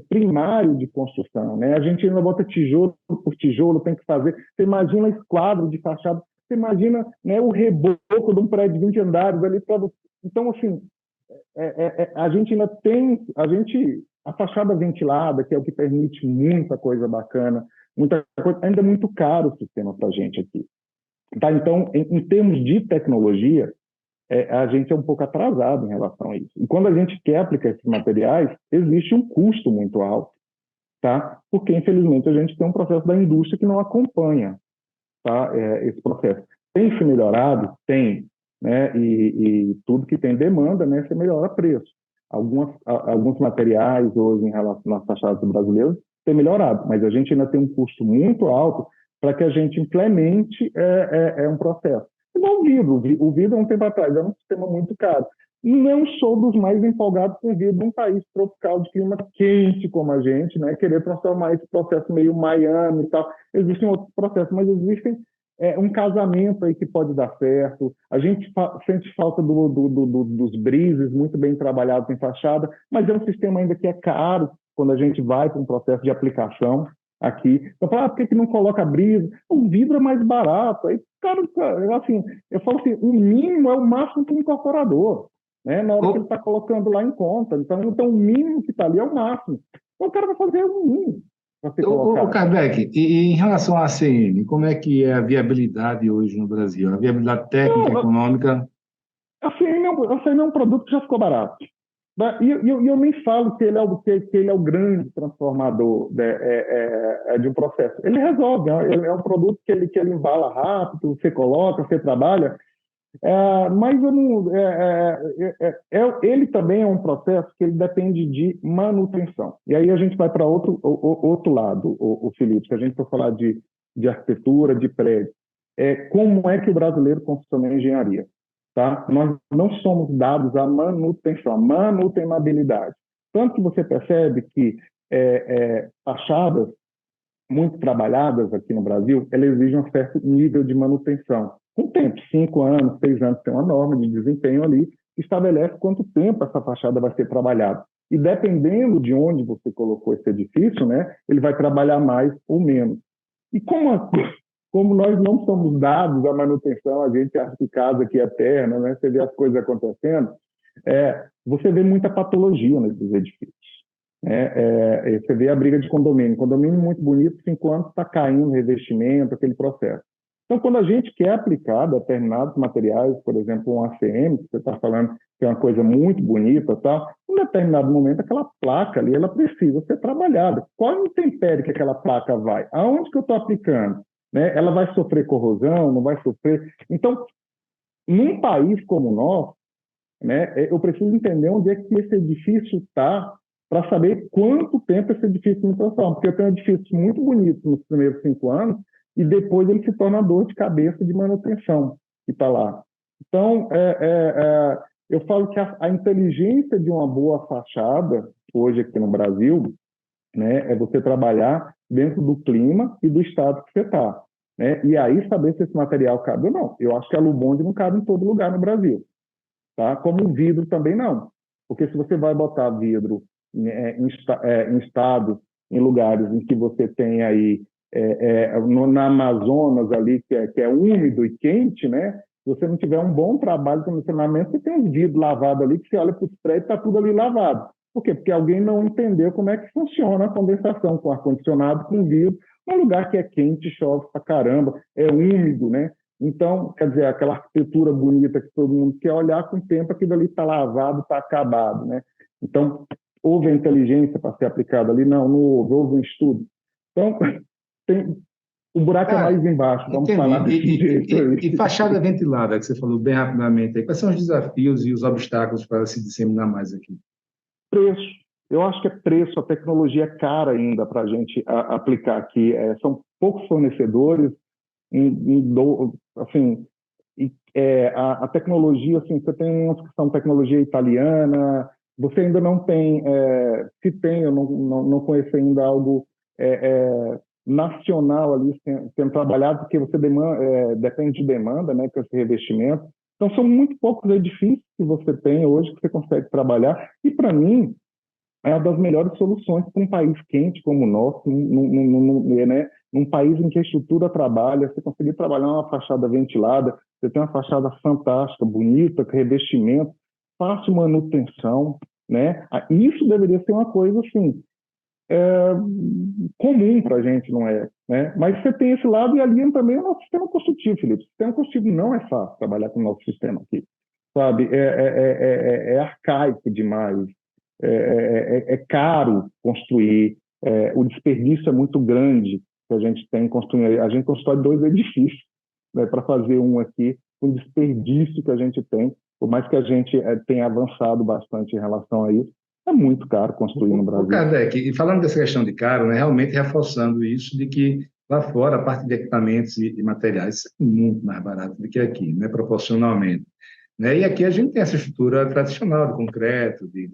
[SPEAKER 2] primário de construção, né? A gente ainda bota tijolo por tijolo, tem que fazer. Você imagina esquadro de fachada, você imagina, né, o reboco de um prédio de 20 andares ali para. Então, assim, a gente ainda tem a fachada ventilada, que é o que permite muita coisa bacana, muita coisa, ainda é muito caro o sistema para a gente aqui. Tá? Então, em termos de tecnologia, a gente é um pouco atrasado em relação a isso. E quando a gente quer aplicar esses materiais, existe um custo muito alto, tá? Porque, infelizmente, a gente tem um processo da indústria que não acompanha, tá? Esse processo. Tem se melhorado? Tem. Né? E tudo que tem demanda, né, você melhora preço. Alguns materiais hoje em relação às fachadas brasileiras têm melhorado, mas a gente ainda tem um custo muito alto para que a gente implemente um processo. Igual o vidro. O vidro, há um tempo atrás, era um sistema muito caro. Não sou dos mais empolgados com vir de um país tropical de clima quente como a gente, né? Querer transformar esse processo meio Miami e tal. Existem outros processos, mas existem um casamento aí que pode dar certo. A gente sente falta dos brises muito bem trabalhados em fachada, mas é um sistema ainda que é caro quando a gente vai para um processo de aplicação aqui. Então, por que não coloca brisa? O vidro é mais barato. Aí, cara, assim, eu falo assim, o mínimo é o máximo para o incorporador, né? Na hora que ele está colocando lá em conta. Então, o mínimo que está ali é o máximo. Então, o cara vai fazer o mínimo para ser colocado.
[SPEAKER 1] Kardec, e em relação à ACM, como é que é a viabilidade hoje no Brasil? A viabilidade técnica, econômica?
[SPEAKER 2] A ACM é um produto que já ficou barato. E eu nem falo que ele é o grande transformador de um processo. Ele resolve, ele é um produto que ele embala rápido, você coloca, você trabalha, mas eu não, ele também é um processo que ele depende de manutenção. E aí a gente vai para outro lado, o Felipe, se a gente for falar de arquitetura, de prédio. Como é que o brasileiro constrói engenharia? Tá? Nós não somos dados à manutenção, à manutenabilidade. Tanto que você percebe que fachadas muito trabalhadas aqui no Brasil, elas exigem um certo nível de manutenção. Com o tempo, 5 anos, 6 anos, tem uma norma de desempenho ali que estabelece quanto tempo essa fachada vai ser trabalhada. E dependendo de onde você colocou esse edifício, né, ele vai trabalhar mais ou menos. E como nós não somos dados à manutenção, a gente acha que casa aqui é eterna, né? Você vê as coisas acontecendo, você vê muita patologia nesses edifícios. Você vê a briga de condomínio. Condomínio muito bonito, 5 anos está caindo revestimento, aquele processo. Então, quando a gente quer aplicar determinados materiais, por exemplo, um ACM, que você está falando que é uma coisa muito bonita, tal, em determinado momento, aquela placa ali, ela precisa ser trabalhada. Qual o intempérie que aquela placa vai? Aonde que eu estou aplicando? Né? Ela vai sofrer corrosão, não vai sofrer? Então, num país como o nosso, né, eu preciso entender onde é que esse edifício está para saber quanto tempo esse edifício me transforma. Porque eu tenho um edifício muito bonito nos primeiros 5 anos e depois ele se torna dor de cabeça de manutenção que está lá. Então, eu falo que a inteligência de uma boa fachada, hoje aqui no Brasil, né, é você trabalhar dentro do clima e do estado que você está. Né? E aí saber se esse material cabe ou não. Eu acho que a Lubond não cabe em todo lugar no Brasil. Tá? Como o vidro também não. Porque se você vai botar vidro em estados, em lugares em que você tem aí, na Amazonas ali, que é úmido e quente, né? Se você não tiver um bom trabalho de condicionamento, você tem um vidro lavado ali, que você olha para os prédios, está tudo ali lavado. Por quê? Porque alguém não entendeu como é que funciona a condensação com ar-condicionado, com vidro, num lugar que é quente, chove pra caramba, é úmido, né? Então, quer dizer, aquela arquitetura bonita que todo mundo quer olhar, com o tempo aquilo ali está lavado, está acabado, né? Então, houve a inteligência para ser aplicada ali? Não houve um estudo. Então, o buraco é mais embaixo, vamos falar desse jeito aí.
[SPEAKER 1] E fachada ventilada, que você falou bem rapidamente, quais são os desafios e os obstáculos para se disseminar mais aqui?
[SPEAKER 2] Preço. Eu acho que é preço, a tecnologia é cara ainda para a gente aplicar aqui. São poucos fornecedores, assim, a tecnologia, assim, você tem uma questão de tecnologia italiana, você ainda não tem, se tem, eu não conheço ainda algo nacional ali sendo trabalhado, porque você depende de demanda, né, com esse revestimento. Então, são muito poucos edifícios que você tem hoje que você consegue trabalhar, e para mim, é uma das melhores soluções para um país quente como o nosso, né? Num país em que a estrutura trabalha, você conseguir trabalhar uma fachada ventilada, você tem uma fachada fantástica, bonita, com revestimento, fácil manutenção, né? Isso deveria ser uma coisa assim, comum para a gente, não é? Né? Mas você tem esse lado e ali também é o nosso sistema construtivo, Felipe. O sistema construtivo não é fácil trabalhar com o nosso sistema aqui, sabe? É arcaico demais. É caro construir, o desperdício é muito grande que a gente tem em construir. A gente constrói 2 edifícios, né, para fazer um aqui, o desperdício que a gente tem, por mais que a gente tenha avançado bastante em relação a isso, é muito caro construir no Brasil.
[SPEAKER 1] Kardec, e falando dessa questão de caro, né, realmente reforçando isso de que lá fora a parte de equipamentos e materiais é muito mais barato do que aqui, né, proporcionalmente. né? E aqui a gente tem essa estrutura tradicional de concreto, de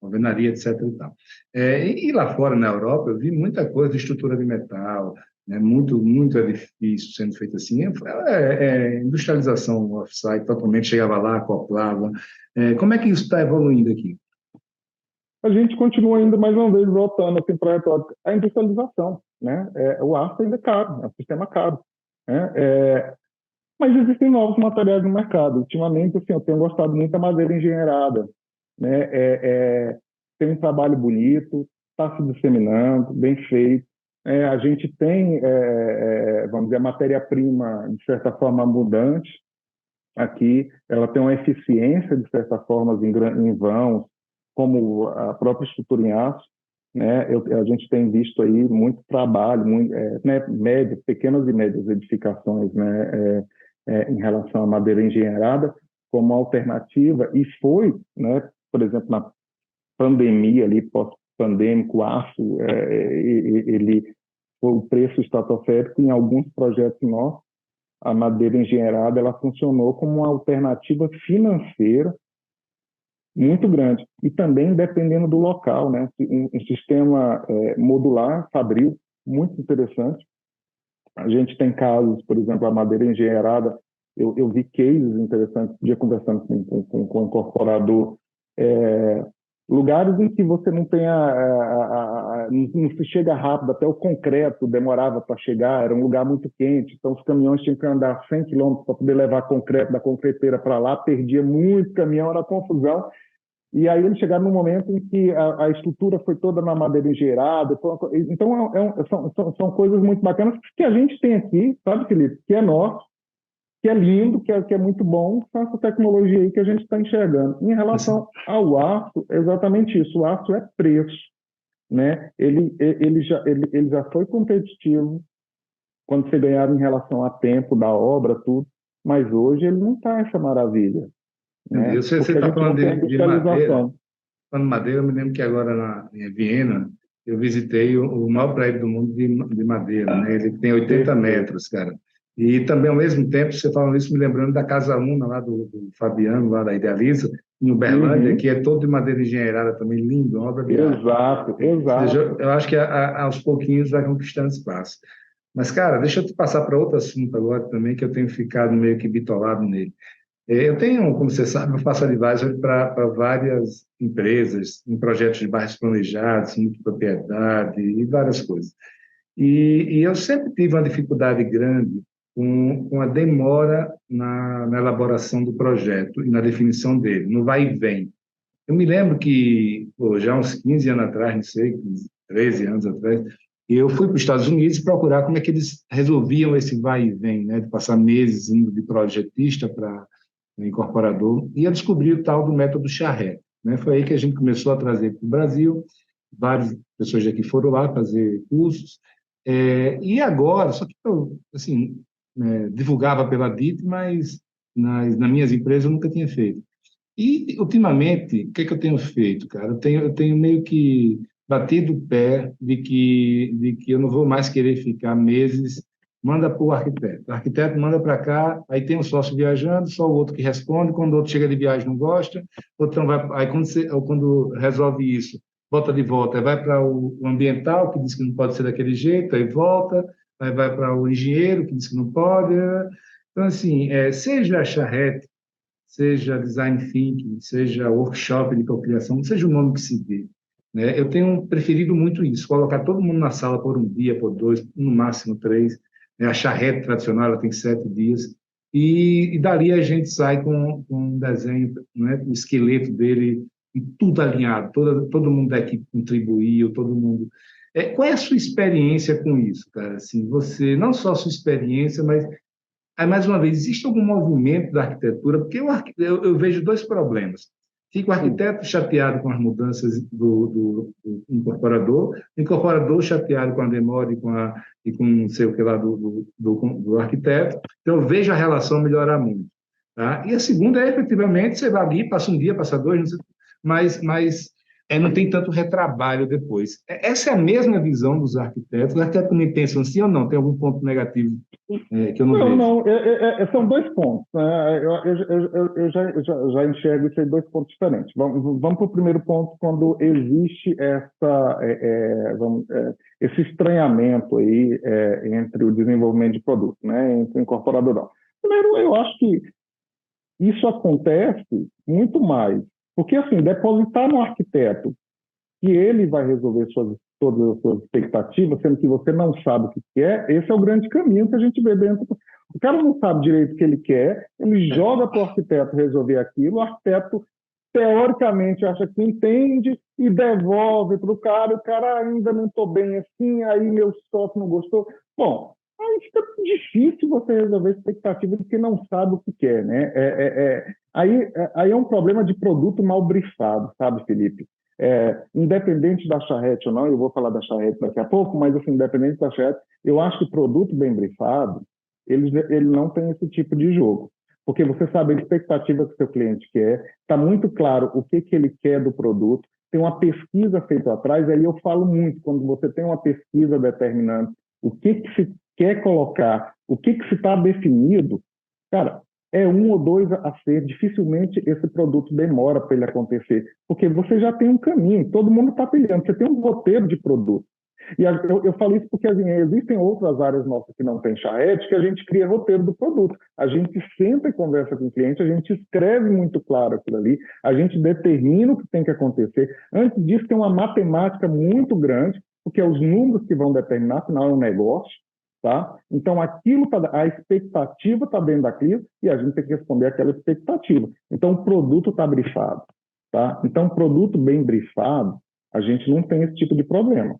[SPEAKER 1] alvenaria, etc. E tal. E lá fora, na Europa, eu vi muita coisa de estrutura de metal, né? Muito edifício sendo feito assim. Industrialização off-site, totalmente chegava lá, acoplava. Como é que isso está evoluindo aqui?
[SPEAKER 2] A gente continua ainda, mais uma vez, voltando assim, para a industrialização. Né? O aço ainda é caro, é um sistema caro. Né? Mas existem novos materiais no mercado. Ultimamente, assim, eu tenho gostado muito da madeira engenheirada. Né? Tem um trabalho bonito, está se disseminando, bem feito. A gente tem, vamos dizer, a matéria-prima, de certa forma, abundante aqui. Ela tem uma eficiência, de certa forma, em vãos, como a própria estrutura em aço. Né? A gente tem visto aí muito trabalho, né? Médias, pequenas e médias edificações, né? Em relação à madeira engenheirada como alternativa, e foi, né? Por exemplo, na pandemia ali, pós-pandêmico, o aço, ele foi o preço estratosférico em alguns projetos nossos. A madeira engenheirada, ela funcionou como uma alternativa financeira muito grande. E também dependendo do local, né? Um sistema modular, fabril, muito interessante. A gente tem casos, por exemplo, a madeira engenheirada, eu vi cases interessantes, um dia conversando com o incorporador, lugares em que você não tem não se chega rápido, até o concreto demorava para chegar, era um lugar muito quente, então os caminhões tinham que andar 100 quilômetros para poder levar concreto da concreteira para lá, perdia muito caminhão, era confusão. E aí eles chegaram num momento em que a estrutura foi toda na madeira engeirada. Então, são coisas muito bacanas que a gente tem aqui, sabe, Felipe? Que é nosso, que é lindo, que é muito bom, com essa tecnologia aí que a gente está enxergando. Em relação ao aço, é exatamente isso. O aço é preço. Né? Ele já foi competitivo quando você ganhava em relação a tempo da obra, tudo, mas hoje ele não está essa maravilha. Né?
[SPEAKER 1] Você está falando de madeira. Falando de madeira, eu me lembro que agora em Viena, eu visitei o maior prédio do mundo de madeira, né? Ele tem 80 metros, cara. E também, ao mesmo tempo, você falando isso, me lembrando da Casa Una, lá do Fabiano, lá da Idealiza, em Uberlândia, que é todo de madeira engenheirada também, lindo, uma obra de arte.
[SPEAKER 2] Exato.
[SPEAKER 1] Ou seja, eu acho que aos pouquinhos vai conquistando espaço. Mas, cara, deixa eu te passar para outro assunto agora também, que eu tenho ficado meio que bitolado nele. Eu tenho, como você sabe, eu faço advisory para várias empresas, em projetos de bairros planejados, multipropriedade e várias coisas. E eu sempre tive uma dificuldade grande com a demora na elaboração do projeto e na definição dele, no vai e vem. Eu me lembro que, já uns 15 anos atrás, não sei, 13 anos atrás, eu fui para os Estados Unidos procurar como é que eles resolviam esse vai e vem, né, de passar meses indo de projetista para incorporador, e eu descobri o tal do método Charrette. Né? Foi aí que a gente começou a trazer para o Brasil, várias pessoas aqui foram lá fazer cursos, e agora, só que eu, assim, divulgava pela DIT, mas nas minhas empresas eu nunca tinha feito. E, ultimamente, o que é que eu tenho feito, cara? Eu tenho meio que batido o pé de que eu não vou mais querer ficar meses. Manda para o arquiteto. O arquiteto manda para cá, aí tem um sócio viajando, só o outro que responde. Quando o outro chega de viagem, não gosta. Outro não vai, aí, quando resolve isso, volta de volta. Aí vai para o ambiental, que diz que não pode ser daquele jeito, aí volta. Aí vai para o engenheiro, que diz que não pode. Então, assim, seja a charrete, seja design thinking, seja workshop de cocriação, seja o nome que se dê. Né? Eu tenho preferido muito isso, colocar todo mundo na sala por um dia, por dois, no máximo 3. Né? A charrete tradicional ela tem 7 dias. E dali a gente sai com um desenho, né? O esqueleto dele, e tudo alinhado, todo mundo da equipe contribuiu, todo mundo... qual é a sua experiência com isso, cara? Assim, você, não só a sua experiência, mas aí, mais uma vez, existe algum movimento da arquitetura? Porque eu vejo dois problemas. Fica o arquiteto chateado com as mudanças do incorporador, o incorporador chateado com a demora e com não sei o que lá do arquiteto. Então, eu vejo a relação melhorar muito. Tá? E a segunda é, efetivamente, você vai ali, passa um dia, passa dois, não sei, mas não tem tanto retrabalho depois. Essa é a mesma visão dos arquitetos. Os arquitetos também pensam assim ou não? Tem algum ponto negativo que eu não
[SPEAKER 2] Não,
[SPEAKER 1] vejo?
[SPEAKER 2] não, são dois pontos, né? Eu já enxergo isso em dois pontos diferentes. Vamos para o primeiro ponto, quando existe esse estranhamento aí entre o desenvolvimento de produto, né? Entre o incorporador. Não. Primeiro, eu acho que isso acontece muito mais, porque assim, depositar no arquiteto que ele vai resolver todas as suas expectativas, sendo que você não sabe o que quer, esse é o grande caminho que a gente vê dentro. O cara não sabe direito o que ele quer, ele joga para o arquiteto resolver aquilo, o arquiteto, teoricamente, acha que entende e devolve para o cara ainda não estou bem assim, aí meu sócio não gostou. Bom, aí fica difícil você resolver a expectativa de quem não sabe o que quer, né? Aí é um problema de produto mal brifado, sabe, Felipe? Independente da charrete ou não, eu vou falar da charrete daqui a pouco, mas assim, independente da charrete, eu acho que produto bem brifado, ele não tem esse tipo de jogo. Porque você sabe a expectativa que o seu cliente quer, está muito claro o que ele quer do produto, tem uma pesquisa feita atrás, aí eu falo muito, quando você tem uma pesquisa determinando o que se quer colocar, o que se está definido, cara, é um ou dois a ser, dificilmente esse produto demora para ele acontecer, porque você já tem um caminho, todo mundo está pilhando, você tem um roteiro de produto. E eu falo isso porque assim, existem outras áreas nossas que não tem charrete, que a gente cria roteiro do produto. A gente senta e conversa com o cliente, a gente escreve muito claro aquilo ali, a gente determina o que tem que acontecer. Antes disso, tem uma matemática muito grande, porque é os números que vão determinar, afinal é um negócio. Tá? Então, a expectativa está dentro daquilo e a gente tem que responder aquela expectativa. Então, o produto está brifado. Tá? Então, produto bem brifado, a gente não tem esse tipo de problema.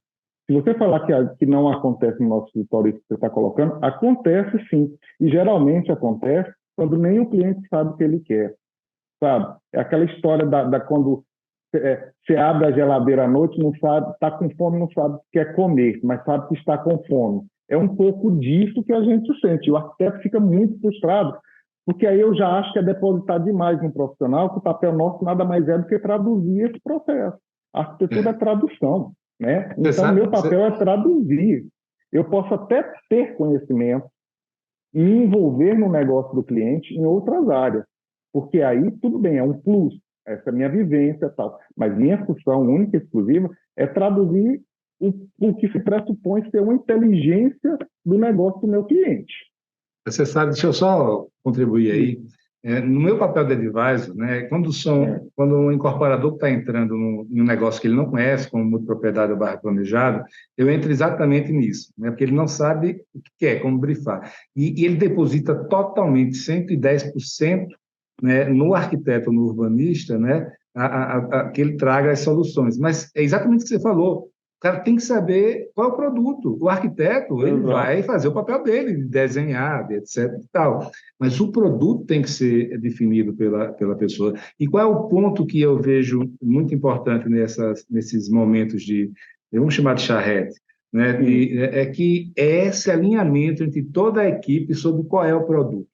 [SPEAKER 2] Se você falar que não acontece no nosso escritório isso que você está colocando, acontece sim. E geralmente acontece quando nem o cliente sabe o que ele quer. Sabe? É aquela história quando você abre a geladeira à noite, não sabe, está com fome, não sabe o que quer comer, mas sabe que está com fome. É um pouco disso que a gente sente. O arquiteto fica muito frustrado, porque aí eu já acho que é depositar demais no profissional, que o papel nosso nada mais é do que traduzir esse processo. A arquitetura é tradução, né?
[SPEAKER 1] Você
[SPEAKER 2] Então,
[SPEAKER 1] sabe,
[SPEAKER 2] meu papel é traduzir. Eu posso até ter conhecimento e me envolver no negócio do cliente em outras áreas, porque aí tudo bem, é um plus, essa é a minha vivência e tal, mas minha função única e exclusiva é traduzir o que se pressupõe ser uma inteligência do negócio do meu cliente.
[SPEAKER 1] você sabe, deixa eu só contribuir aí. No meu papel de advisor, né, quando um incorporador está entrando em um negócio que ele não conhece, como multipropriedade ou barra planejado, eu entro exatamente nisso, né, porque ele não sabe o que é, como brifar. E ele deposita totalmente, 110%, né, no arquiteto, no urbanista, né, que ele traga as soluções. Mas é exatamente o que você falou. O cara tem que saber qual é o produto. O arquiteto, ele
[SPEAKER 2] Exato.
[SPEAKER 1] vai fazer o papel dele, de desenhar, etc. E tal. Mas o produto tem que ser definido pela pessoa. E qual é o ponto que eu vejo muito importante nesses momentos vamos chamar de charrete, né? É que é esse alinhamento entre toda a equipe sobre qual é o produto.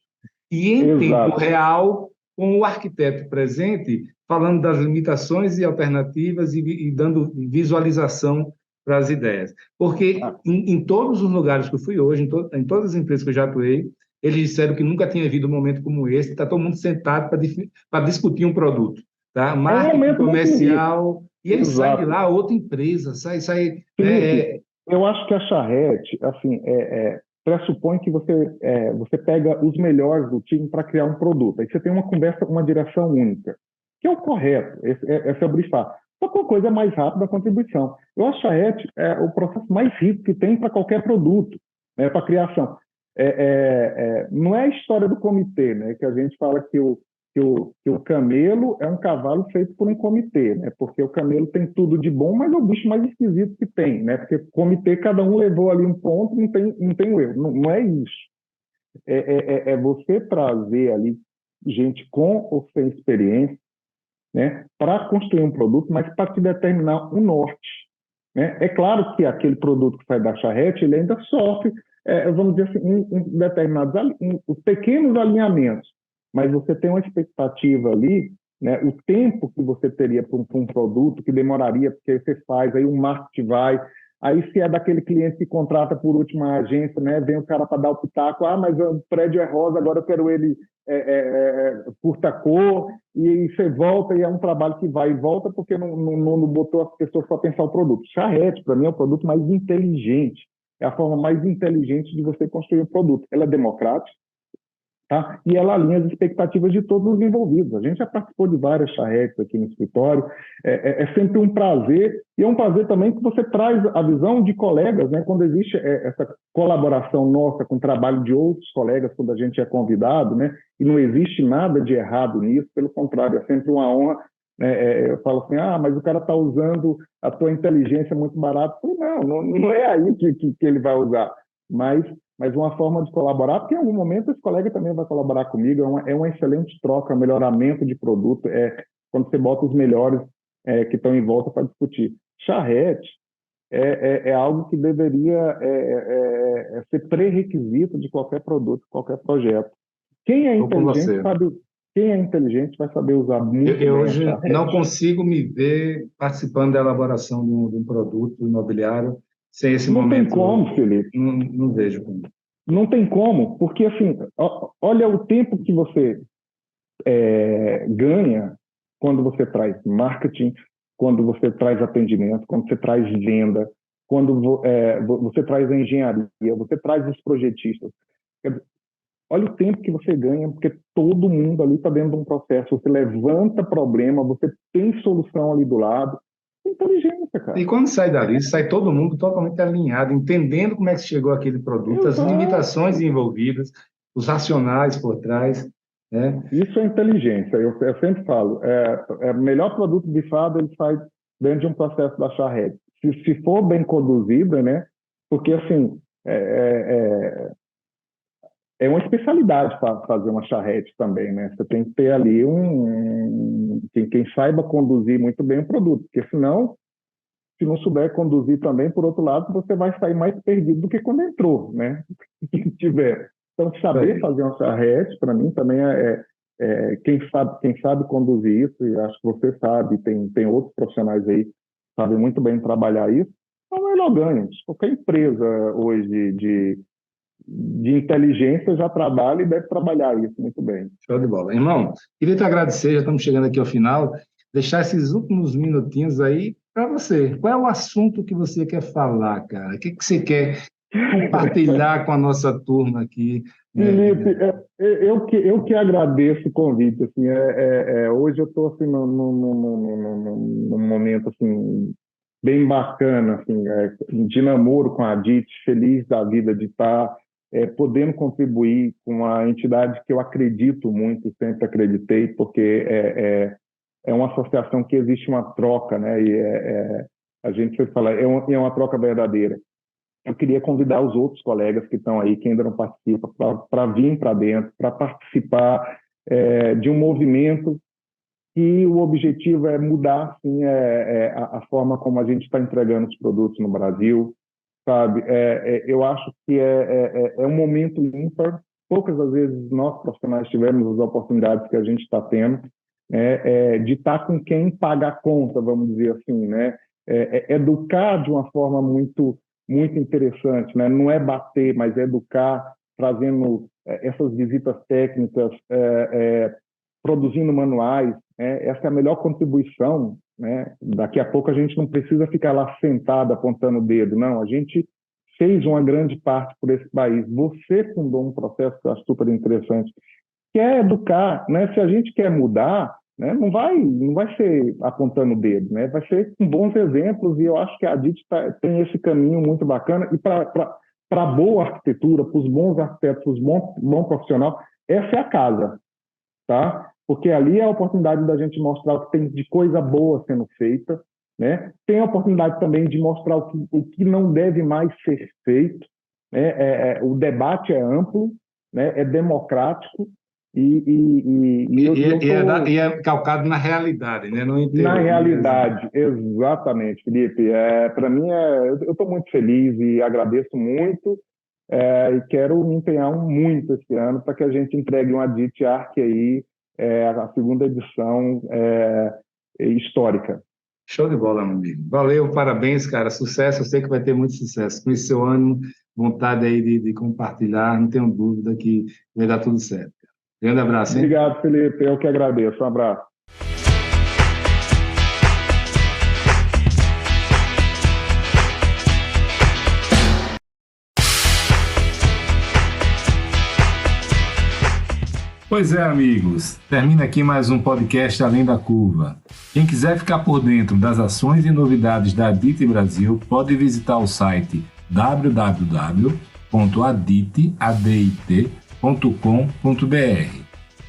[SPEAKER 1] E em tempo
[SPEAKER 2] Exato.
[SPEAKER 1] real, com o arquiteto presente, falando das limitações e alternativas e dando visualização para as ideias. Porque
[SPEAKER 2] Ah,
[SPEAKER 1] em todos os lugares que eu fui hoje, em todas as empresas que eu já atuei, eles disseram que nunca tinha havido um momento como esse, está todo mundo sentado para discutir um produto, tá?
[SPEAKER 2] é um
[SPEAKER 1] Marketing
[SPEAKER 2] momento muito bonito.
[SPEAKER 1] comercial, e ele sai de
[SPEAKER 2] Exato.
[SPEAKER 1] lá, outra empresa, sai,
[SPEAKER 2] Felipe, eu acho que a charrete, assim, pressupõe que você pega os melhores do time para criar um produto. Aí você tem uma conversa com uma direção única, que é o correto, esse é o brifar. Só que uma coisa é mais rápida a contribuição. Eu acho que a charrete é o processo mais rico que tem para qualquer produto, né, para criação. Não é a história do comitê, né, que a gente fala que o camelo é um cavalo feito por um comitê, né? Porque o camelo tem tudo de bom, mas é o bicho mais esquisito que tem, né? Porque o comitê, cada um levou ali um ponto, não tem o erro. Não, não é isso. É você trazer ali gente com ou sem experiência, né? Para construir um produto, mas para te determinar um norte, né? É claro que aquele produto que sai da charrete, ele ainda sofre, vamos dizer assim, determinados pequenos alinhamentos, mas você tem uma expectativa ali né? O tempo que você teria para um produto que demoraria, porque você faz, aí o marketing vai, aí se é daquele cliente que contrata por última agência, né? Vem o cara para dar o pitaco, mas o prédio é rosa, agora eu quero ele curta cor, e você volta e é um trabalho que vai e volta porque não botou as pessoas para pensar o produto. Charrete, para mim, é o produto mais inteligente, é a forma mais inteligente de você construir o produto. Ela é democrática, tá? E ela alinha as expectativas de todos os envolvidos. A gente já participou de várias charretes aqui no escritório, é sempre um prazer, e é um prazer também que você traz a visão de colegas, né? Quando existe essa colaboração nossa com o trabalho de outros colegas, quando a gente é convidado, né? E não existe nada de errado nisso, pelo contrário, é sempre uma honra. Eu falo assim, mas o cara está usando a tua inteligência muito barato. Não é aí que ele vai usar, mas uma forma de colaborar, porque em algum momento esse colega também vai colaborar comigo, é uma excelente troca, melhoramento de produto, quando você bota os melhores que estão em volta para discutir. Charrete é algo que deveria ser pré-requisito de qualquer produto, qualquer projeto. Quem é inteligente sabe, quem é inteligente vai saber usar muito
[SPEAKER 1] eu
[SPEAKER 2] bem a
[SPEAKER 1] hoje
[SPEAKER 2] charrete.
[SPEAKER 1] não consigo me ver participando da elaboração de um produto imobiliário sem esse
[SPEAKER 2] Não tem
[SPEAKER 1] momento.
[SPEAKER 2] como, Felipe.
[SPEAKER 1] Não vejo como.
[SPEAKER 2] Não tem como, porque assim, olha o tempo que você ganha quando você traz marketing, quando você traz atendimento, quando você traz venda, quando você traz a engenharia, você traz os projetistas. Olha o tempo que você ganha, porque todo mundo ali está dentro de um processo. Você levanta problema, você tem solução ali do lado. É inteligência, cara.
[SPEAKER 1] E quando sai dali, sai todo mundo totalmente alinhado, entendendo como é que chegou aquele produto, as limitações envolvidas, os racionais por trás. Né?
[SPEAKER 2] Isso é inteligência. Eu sempre falo, o melhor produto de fado ele sai dentro de um processo da charrete. Se for bem conduzida, né? Porque assim é uma especialidade para fazer uma charrete também, né? Você tem que ter ali quem saiba conduzir muito bem o produto, porque senão, se não souber conduzir também, por outro lado, você vai sair mais perdido do que quando entrou, né? Se tiver. Então, saber fazer uma charrete, para mim, também quem sabe conduzir isso, e acho que você sabe, tem outros profissionais aí que sabem muito bem trabalhar isso, é o melhor ganho. Qualquer empresa hoje de inteligência já trabalha e deve trabalhar isso muito bem.
[SPEAKER 1] Show de bola. Irmão, queria te agradecer, já estamos chegando aqui ao final, deixar esses últimos minutinhos aí para você. Qual é o assunto que você quer falar, cara? O que você quer compartilhar com a nossa turma aqui?
[SPEAKER 2] Felipe, eu que agradeço o convite. Assim, hoje eu estou assim, num momento assim, bem bacana, assim, de namoro com a DIT, feliz da vida de estar podendo contribuir com a entidade que eu acredito muito, sempre acreditei, porque é uma associação que existe uma troca, né? E a gente sempre fala, é uma troca verdadeira. Eu queria convidar os outros colegas que estão aí, que ainda não participam, para vir para dentro, para participar de um movimento que o objetivo é mudar assim, a forma como a gente está entregando os produtos no Brasil, sabe? Eu acho que é um momento ímpar. Poucas das vezes nós profissionais tivemos as oportunidades que a gente está tendo, né, de estar com quem paga a conta, vamos dizer assim, né? Educar de uma forma muito muito interessante, né? Não é bater, mas é educar, trazendo essas visitas técnicas, produzindo manuais, né? Essa é a melhor contribuição, né? Daqui a pouco a gente não precisa ficar lá sentado apontando o dedo, não. A gente fez uma grande parte por esse país. Você fundou um processo que eu acho super interessante, que é educar, né? Se a gente quer mudar, né, não vai ser apontando o dedo, né? Vai ser com bons exemplos, e eu acho que a DIT tem esse caminho muito bacana. E para boa arquitetura, para os bons arquitetos, para os bom profissional, essa é a casa, tá? Porque ali é a oportunidade da gente mostrar o que tem de coisa boa sendo feita, né? Tem a oportunidade também de mostrar o que não deve mais ser feito, né? O debate é amplo, né? É democrático,
[SPEAKER 1] e é calcado na realidade, né? Não em
[SPEAKER 2] na
[SPEAKER 1] teoria.
[SPEAKER 2] realidade, exatamente, Felipe. Para mim, eu estou muito feliz e agradeço muito, e quero me empenhar muito esse ano para que a gente entregue uma DIT Arc aí a segunda edição histórica.
[SPEAKER 1] Show de bola, meu amigo. Valeu, parabéns, cara. Sucesso, eu sei que vai ter muito sucesso. Com esse seu ânimo, vontade aí de compartilhar, não tenho dúvida que vai dar tudo certo. Grande abraço, hein?
[SPEAKER 2] Obrigado, Felipe. Eu que agradeço. Um abraço.
[SPEAKER 1] Pois é, amigos, termina aqui mais um podcast Além da Curva. Quem quiser ficar por dentro das ações e novidades da ADIT Brasil, pode visitar o site www.adit.com.br.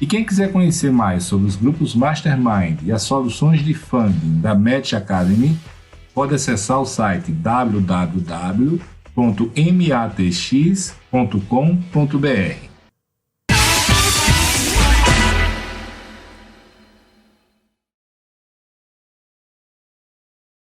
[SPEAKER 1] E quem quiser conhecer mais sobre os grupos Mastermind e as soluções de funding da Match Academy, pode acessar o site www.matx.com.br.